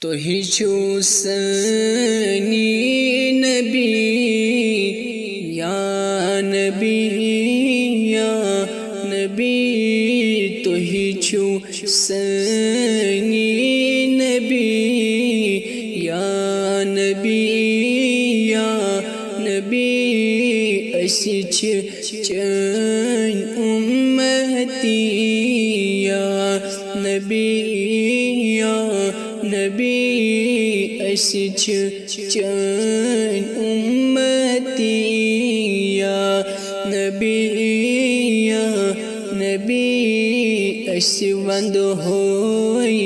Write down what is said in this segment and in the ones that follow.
तो ही चूसनी नबी या नबी या नबी, तो ही चूसनी नबी या नबी या नबी, असी चन उम्मती या नबी या नबी, असी चन उम्मती या नबी या नबी, असी वंद होई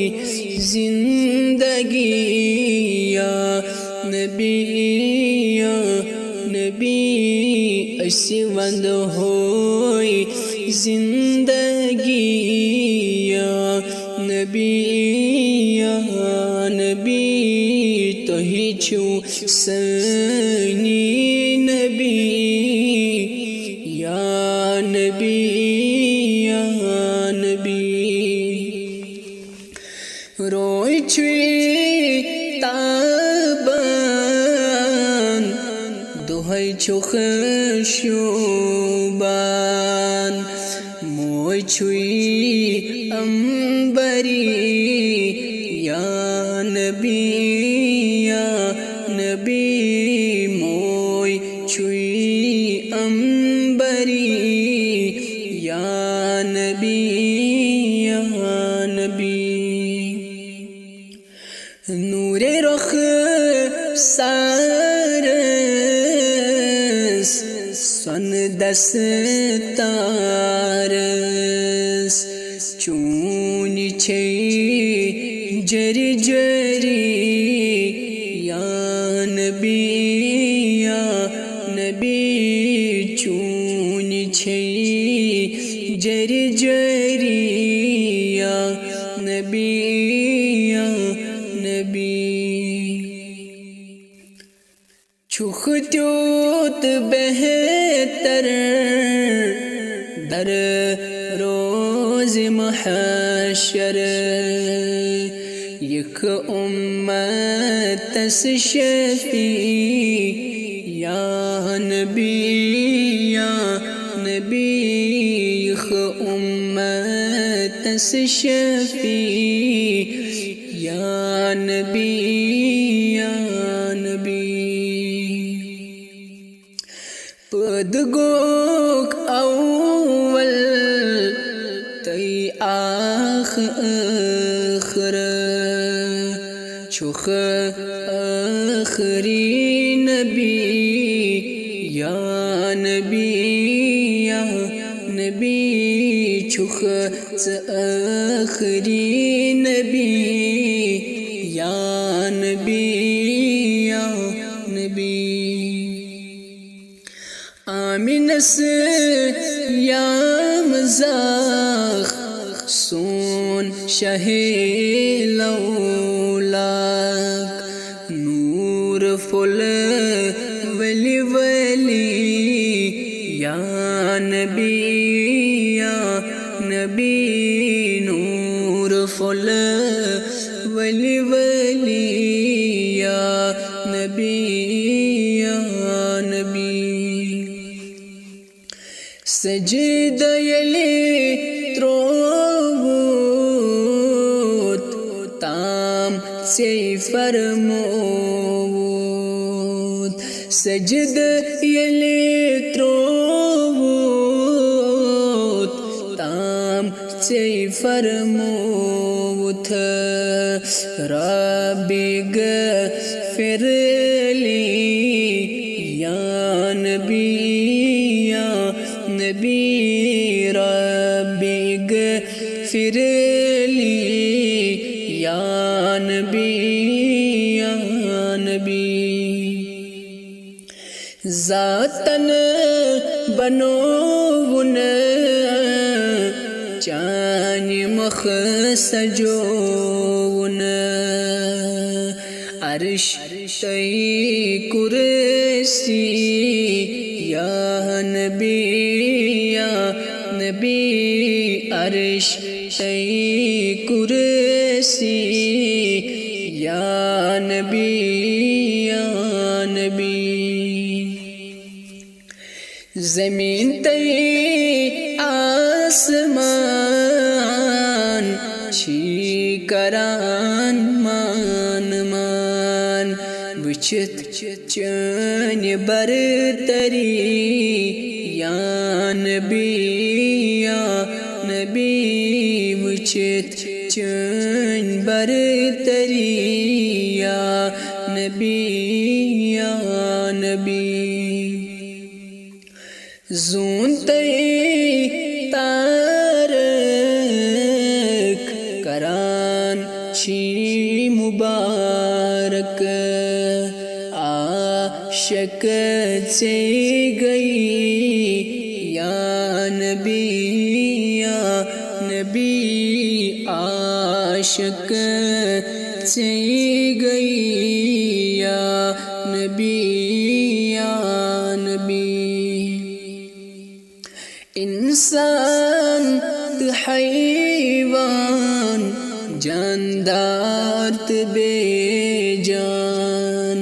जिंदगी या नबी या नबी, असी वंद होई जिंदगी या नबी या नबी, तो ही चूसनी नबी या नबी या नबी। रोई छुई ताबन दुहै छुख शुबान, मोय छुई अंबरी या नबी या नबी, मोय छुई अंबरी या नबी या नबी। नूरे रुख सारस सन दस्तारस, चून छे जरी जरी या नबी या नबी, चून छे जरी जरी या नबी या नबी। छुख त्योत बेहतर दर रोज महशर, यक उम्मत शफी या नबी या नबी, यक उम्मत शफी या नबी या नबी। पदगोक अव्वल तई आखिर, छुख आखरी नबी या नबी या नबी, छुख आखरी नबी या नबी या नबी। आमिनस या मज़ाख सोन शहे लौलाक, नूर फुल वली वली या नबी या नबी, नूर फुल वली वली या नबी या नबी। सजदा यले त्रोवत ताम से फरमोत, सजदा यले त्रोवत ताम से फरमोत, रब्बी गफिरली या नबी या नबी, रब्बी गफिरली या नबी या नबी। ज़ातन बनोवन चान मख सजोवन, अर्श तई कुर्सी या नबी या नबी, अर्श तई कुर्सी या नबी या नबी। ज़मीन ते आसमान छी करान मान मान वुचित चैन बरतरी या नबी या नबी वुचित चैन बरतरी या नबी या नबी। ज़ून ते तारक करान छी मुबारक आशिक से गई या नबी या नबी आशिक से गई या नबी या नबी। इंसान हैवान जानदार बेजान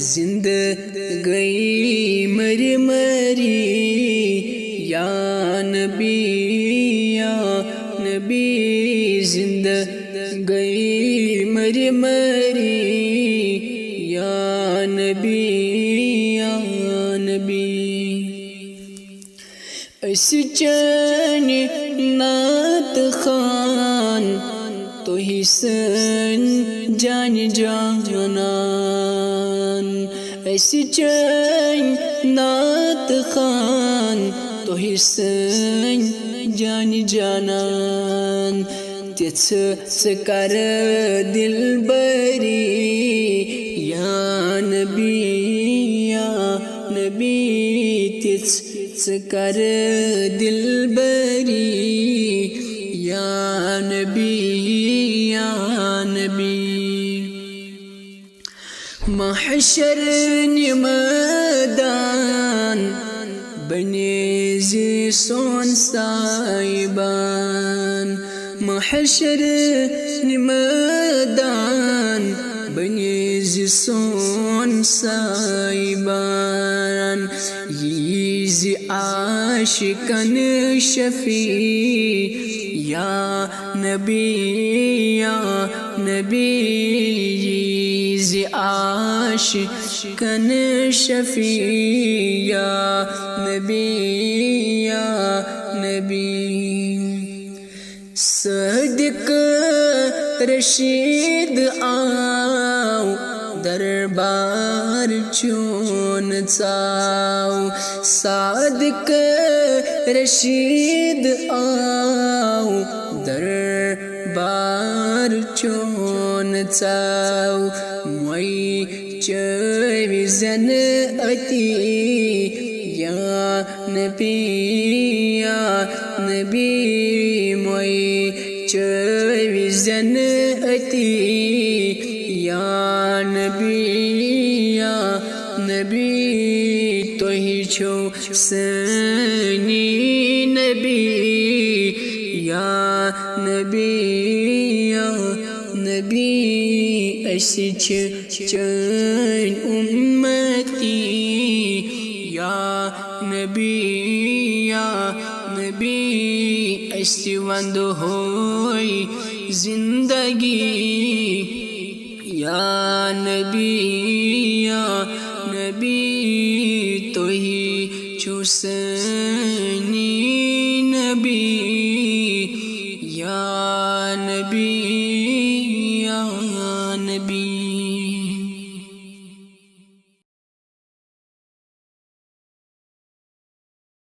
जिंदगी मरी मरी या नबी या नबी जिंदगी मरी मरी या नबी या नबी। चैन नात खान तो ही सन जान जानान ऐसी चैन नात खान तो ही सन जान जानान तिथ कर दिल बरी या नबी या नबी तिथ कर दिल बरी या नबी या नबी। महशर मैदान बने जी सोन साइबान महशर मैदान बने जी सोन साइबान यीज़ आशिकन शफी या नबी या नबी यीज़ आशिकन शफी या नबी या नबी। सदिक रशीद आओ दरबार चून चाओ सादिक रशीद आओ दरबार चून चाओ मोई चविज़न अति या नबी या नबी मोई चविज़न अति या नबी या नबी तो ही छो सनी नबी या नबी या नबी ऐसी चैन उम्मती या नबी या नबी ऐसी वंद होई जिंदगी या नबी या नबी तो ही चुसनी नबी या नबी